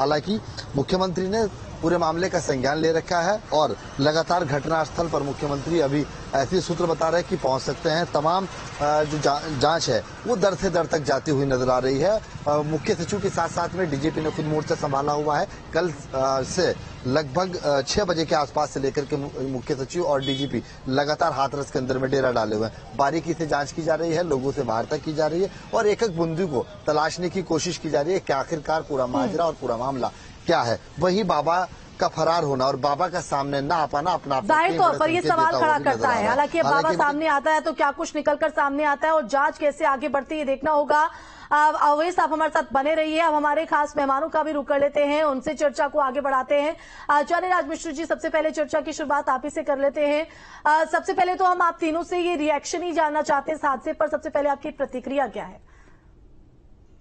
हालांकि मुख्यमंत्री ने पूरे मामले का संज्ञान ले रखा है और लगातार घटनास्थल पर मुख्यमंत्री अभी ऐसे सूत्र बता रहे हैं कि पहुंच सकते हैं। तमाम जो जांच है वो दर से दर तक जाती हुई नजर आ रही है। मुख्य सचिव के साथ साथ में डीजीपी ने खुद मोर्चा संभाला हुआ है। कल से लगभग 6 बजे के आसपास से लेकर के मुख्य सचिव और डीजीपी लगातार हाथरस के अंदर में डेरा डाले हुए हैं। बारीकी से जांच की जा रही है, लोगों से वार्ता की जा रही है और एक एक बूंदी को तलाशने की कोशिश की जा रही है कि आखिरकार पूरा माजरा और पूरा मामला क्या है। वही बाबा का फरार होना और बाबा का सामने ना आ पाना अपना जाहिर तौर पर ये सवाल खड़ा करता है। हालांकि बाबा सामने आता है तो क्या कुछ निकलकर सामने आता है और जांच कैसे आगे बढ़ती है देखना होगा। अवैस, आप हमारे साथ बने रहिए। अब हमारे खास मेहमानों का भी रुख कर लेते हैं, उनसे चर्चा को आगे बढ़ाते हैं। आचार्य राज मिश्र जी, सबसे पहले चर्चा की शुरुआत आप ही से कर लेते हैं। सबसे पहले तो हम आप तीनों से ये रिएक्शन ही जानना चाहते हैं इस हादसे पर। सबसे पहले आपकी प्रतिक्रिया क्या है?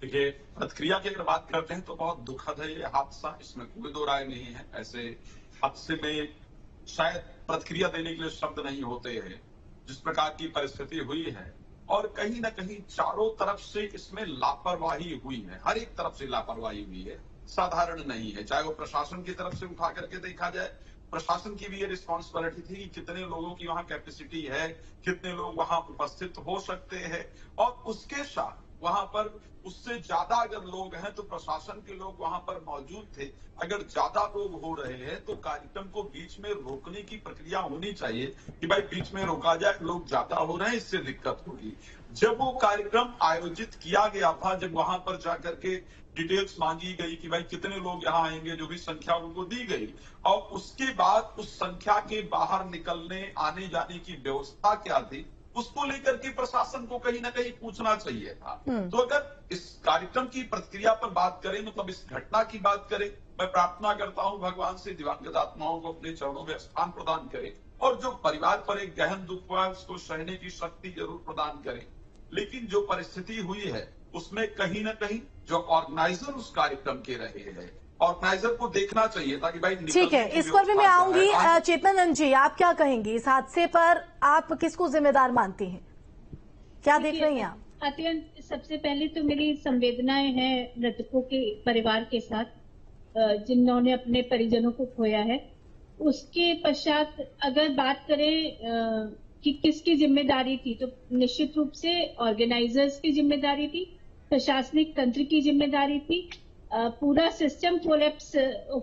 देखिए, प्रतिक्रिया की अगर बात करते हैं तो बहुत दुखद है ये हादसा, इसमें कोई दो राय नहीं है। ऐसे हादसे में शायद प्रतिक्रिया देने के लिए शब्द नहीं होते हैं। जिस प्रकार की परिस्थिति हुई है और कहीं ना कहीं चारों तरफ से इसमें लापरवाही हुई है, हर एक तरफ से लापरवाही हुई है, साधारण नहीं है। चाहे वो प्रशासन की तरफ से उठा करके देखा जाए, प्रशासन की भी ये रिस्पॉन्सिबिलिटी थी कि कितने लोगों की वहां कैपेसिटी है, कितने लोग वहां उपस्थित हो सकते हैं और उसके साथ वहां पर उससे ज्यादा अगर लोग हैं तो प्रशासन के लोग वहां पर मौजूद थे। अगर ज्यादा लोग हो रहे हैं तो कार्यक्रम को बीच में रोकने की प्रक्रिया होनी चाहिए कि भाई बीच में रोका जाए, लोग ज्यादा हो रहे हैं, इससे दिक्कत होगी। जब वो कार्यक्रम आयोजित किया गया था, जब वहां पर जाकर के डिटेल्स मांगी गई कि भाई कितने लोग यहाँ आएंगे, जो भी संख्या उनको दी गई और उसके बाद उस संख्या के बाहर निकलने आने जाने की व्यवस्था क्या थी, उसको लेकर के प्रशासन को कहीं ना कहीं पूछना चाहिए था। तो अगर इस कार्यक्रम की प्रतिक्रिया पर बात करें, मतलब इस घटना की बात करें, मैं प्रार्थना करता हूं भगवान से दिवंगत आत्माओं को अपने चरणों में स्थान प्रदान करें और जो परिवार पर एक गहन दुख हुआ है उसको सहने की शक्ति जरूर प्रदान करें। लेकिन जो परिस्थिति हुई है उसमें कहीं ना कहीं जो ऑर्गेनाइजर उस कार्यक्रम के रहे हैं, ऑर्गेनाइजर को देखना चाहिए था कि भाई ठीक है, इस पर भी मैं आऊंगी। चेतन जी, आप क्या कहेंगी इस हादसे पर? आप किसको जिम्मेदार मानती हैं, क्या देख रही हैं आप? अत्यंत सबसे पहले तो मेरी संवेदनाएं हैं मृतकों के परिवार के साथ, जिन्होंने अपने परिजनों को खोया है। उसके पश्चात अगर बात करें कि किसकी जिम्मेदारी थी, तो निश्चित रूप से ऑर्गेनाइजर्स की जिम्मेदारी थी, प्रशासनिक तंत्र की जिम्मेदारी थी। पूरा सिस्टम कोलैप्स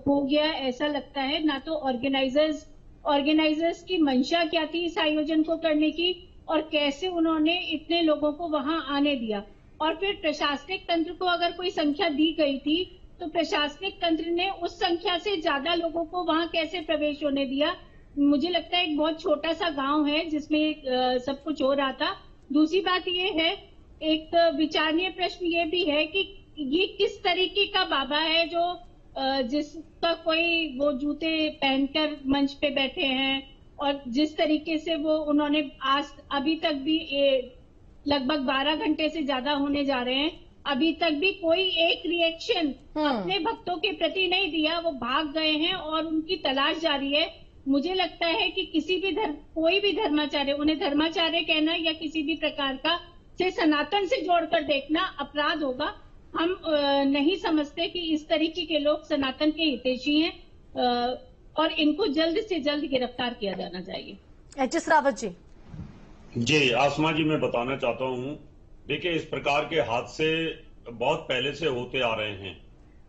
हो गया ऐसा लगता है। ना तो ऑर्गेनाइजर्स की मंशा क्या थी इस आयोजन को करने की और कैसे उन्होंने इतने लोगों को वहां आने दिया, और फिर प्रशासनिक तंत्र को अगर कोई संख्या दी गई थी तो प्रशासनिक तंत्र ने उस संख्या से ज्यादा लोगों को वहां कैसे प्रवेश होने दिया। मुझे लगता है एक बहुत छोटा सा गांव है जिसमें सब कुछ हो रहा था। दूसरी बात ये है, एक विचारणीय प्रश्न ये भी है कि ये किस तरीके का बाबा है जो जिसका कोई वो जूते पहनकर मंच पे बैठे हैं और जिस तरीके से वो उन्होंने आज अभी तक भी लगभग 12 घंटे से ज्यादा होने जा रहे हैं, अभी तक भी कोई एक रिएक्शन अपने भक्तों के प्रति नहीं दिया। वो भाग गए हैं और उनकी तलाश जारी है। मुझे लगता है कि किसी भी कोई भी धर्माचार्य, उन्हें धर्माचार्य कहना या किसी भी प्रकार का से सनातन से जोड़कर देखना अपराध होगा। हम नहीं समझते कि इस तरीके के लोग सनातन के हितैषी हैं और इनको जल्द से जल्द गिरफ्तार किया जाना चाहिए। एच.एस. रावत जी। जी, आसमा जी, मैं बताना चाहता हूं, देखिए इस प्रकार के हादसे बहुत पहले से होते आ रहे हैं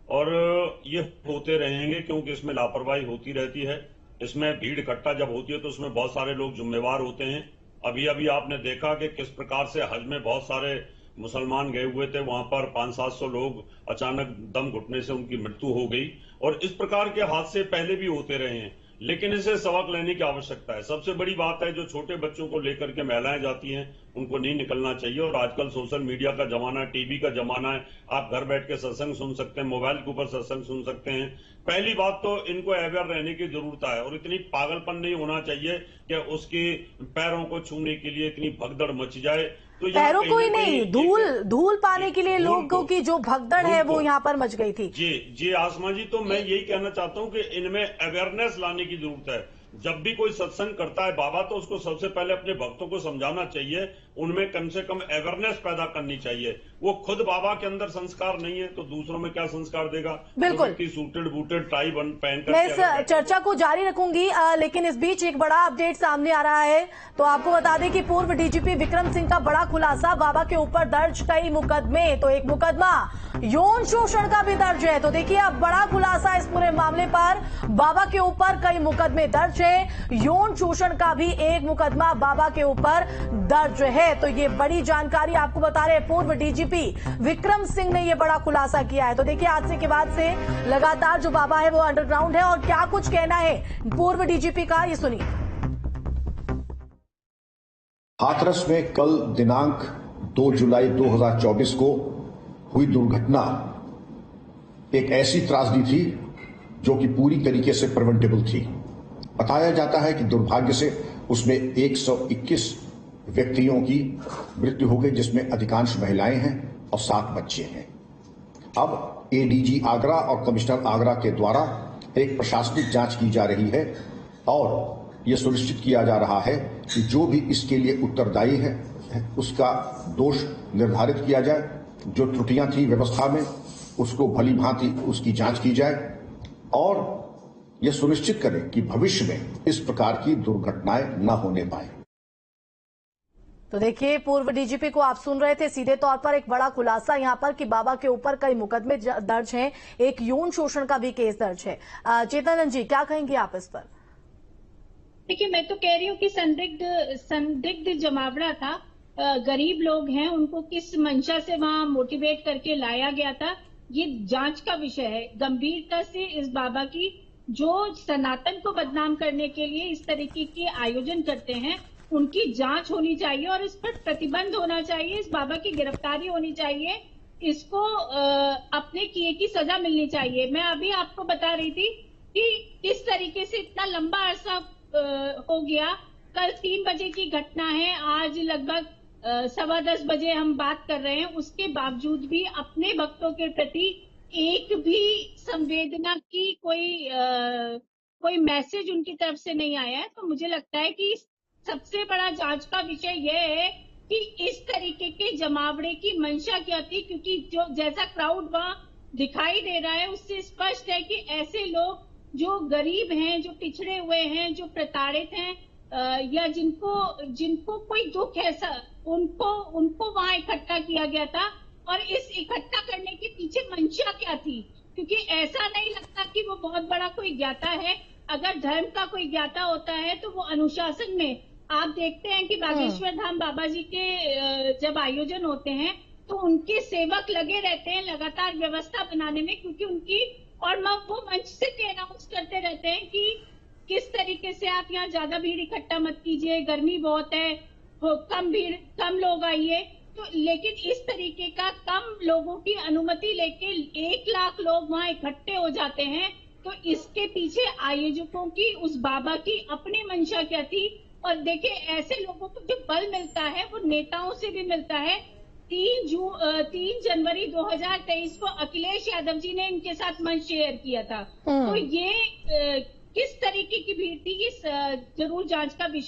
और ये होते रहेंगे क्योंकि इसमें लापरवाही होती रहती है। इसमें भीड़ इकट्ठा जब होती है तो उसमें बहुत सारे लोग जिम्मेवार होते हैं। अभी अभी आपने देखा कि किस प्रकार से हज में बहुत सारे मुसलमान गए हुए थे, वहां पर 500-700 लोग अचानक दम घुटने से उनकी मृत्यु हो गई और इस प्रकार के हादसे पहले भी होते रहे हैं, लेकिन इसे सबक लेने की आवश्यकता है। सबसे बड़ी बात है, जो छोटे बच्चों को लेकर के महिलाएं जाती हैं उनको नहीं निकलना चाहिए। और आजकल सोशल मीडिया का जमाना है, टीवी का जमाना है, आप घर बैठ के सत्संग सुन सकते हैं, मोबाइल के ऊपर सत्संग सुन सकते हैं। पहली बात तो इनको अवेयर रहने की जरूरत है और इतनी पागलपन नहीं होना चाहिए कि उसके पैरों को छूने के लिए इतनी भगदड़ मच जाए। तो पैरों को ही नहीं, धूल पाने के लिए लोगों की जो भगदड़ है वो यहाँ पर मच गई थी। जी आसमा जी, तो मैं यही कहना चाहता हूँ कि इनमें अवेयरनेस लाने की जरूरत है। जब भी कोई सत्संग करता है बाबा, तो उसको सबसे पहले अपने भक्तों को समझाना चाहिए, उनमें कम से कम अवेयरनेस पैदा करनी चाहिए। वो खुद बाबा के अंदर संस्कार नहीं है तो दूसरों में क्या संस्कार देगा? बिल्कुल सूटेड बूटेड टाई पहनकर मैं इस चर्चा को जारी रखूंगी, लेकिन इस बीच एक बड़ा अपडेट सामने आ रहा है। तो आपको बता दें कि पूर्व डीजीपी विक्रम सिंह का बड़ा खुलासा, बाबा के ऊपर दर्ज कई मुकदमे, तो एक मुकदमा यौन शोषण का भी दर्ज है। तो देखिए अब बड़ा खुलासा इस पूरे मामले पर, बाबा के ऊपर कई मुकदमे दर्ज है, यौन शोषण का भी एक मुकदमा बाबा के ऊपर दर्ज है। तो ये बड़ी जानकारी आपको बता रहे हैं, पूर्व डीजीपी विक्रम सिंह ने ये बड़ा खुलासा किया है। तो देखिए हादसे के बाद से लगातार जो बाबा है वो अंडरग्राउंड है, और क्या कुछ कहना है पूर्व डीजीपी का, ये सुनिए। हाथरस में कल दिनांक 2 जुलाई 2024 को हुई दुर्घटना एक ऐसी त्रासदी थी जो कि पूरी तरीके से प्रिवेंटेबल थी। बताया जाता है कि दुर्भाग्य से उसमें 121 व्यक्तियों की मृत्यु हो गई, जिसमें अधिकांश महिलाएं हैं और 7 बच्चे हैं। अब एडीजी आगरा और कमिश्नर आगरा के द्वारा एक प्रशासनिक जांच की जा रही है और यह सुनिश्चित किया जा रहा है कि जो भी इसके लिए उत्तरदायी है उसका दोष निर्धारित किया जाए। जो त्रुटियां थी व्यवस्था में उसको भली भांति उसकी जांच की जाए और यह सुनिश्चित करें कि भविष्य में इस प्रकार की दुर्घटनाएं न होने पाए। तो देखिए पूर्व डीजीपी को आप सुन रहे थे, सीधे तौर पर एक बड़ा खुलासा यहां पर कि बाबा के ऊपर कई मुकदमे दर्ज हैं, एक यौन शोषण का भी केस दर्ज है। चेतन जी क्या कहेंगे आप इस पर? देखिए मैं तो कह रही हूँ कि संदिग्ध जमावड़ा था, गरीब लोग हैं, उनको किस मंशा से वहां मोटिवेट करके लाया गया था, ये जांच का विषय है। गंभीरता से इस बाबा की जो सनातन को बदनाम करने के लिए इस तरीके के आयोजन करते हैं उनकी जांच होनी चाहिए और इस पर प्रतिबंध होना चाहिए, इस बाबा की गिरफ्तारी होनी चाहिए, इसको अपने किए की सजा मिलनी चाहिए। मैं अभी आपको बता रही थी कि किस तरीके से इतना लंबा अरसा हो गया। कल 3 बजे की घटना है, आज लगभग 10:15 बजे हम बात कर रहे हैं, उसके बावजूद भी अपने भक्तों के प्रति एक भी संवेदना की कोई मैसेज उनकी तरफ से नहीं आया है। तो मुझे लगता है कि सबसे बड़ा जांच का विषय यह है कि इस तरीके के जमावड़े की मंशा क्या थी, क्योंकि जो जैसा क्राउड वहां दिखाई दे रहा है उससे स्पष्ट है कि ऐसे लोग जो गरीब हैं, जो पिछड़े हुए हैं, जो प्रताड़ित हैं, या जिनको कोई दुख है, उनको वहां इकट्ठा किया गया था। और इस इकट्ठा करने के पीछे मंशा क्या थी, क्योंकि ऐसा नहीं लगता कि वो बहुत बड़ा कोई ज्ञाता है। अगर धर्म का कोई ज्ञाता होता है तो वो अनुशासन में, आप देखते हैं कि बागेश्वर धाम बाबा जी के जब आयोजन होते हैं तो उनके सेवक लगे रहते हैं लगातार व्यवस्था बनाने में, क्योंकि उनकी, और वो मंच से अनाउंस करते रहते हैं कि किस तरीके से आप यहाँ ज्यादा भीड़ इकट्ठा मत कीजिए, गर्मी बहुत है, कम लोग आइए। तो लेकिन इस तरीके का कम लोगों की अनुमति लेके 1 लाख लोग वहां इकट्ठे हो जाते हैं, तो इसके पीछे आयोजकों की, उस बाबा की अपनी मंशा क्या थी। और देखिए ऐसे लोगों को जो बल मिलता है वो नेताओं से भी मिलता है। 3 जनवरी 2023 को अखिलेश यादव जी ने इनके साथ मंच शेयर किया था। तो ये किस तरीके की भीड़ थी, ये जरूर जांच का विषय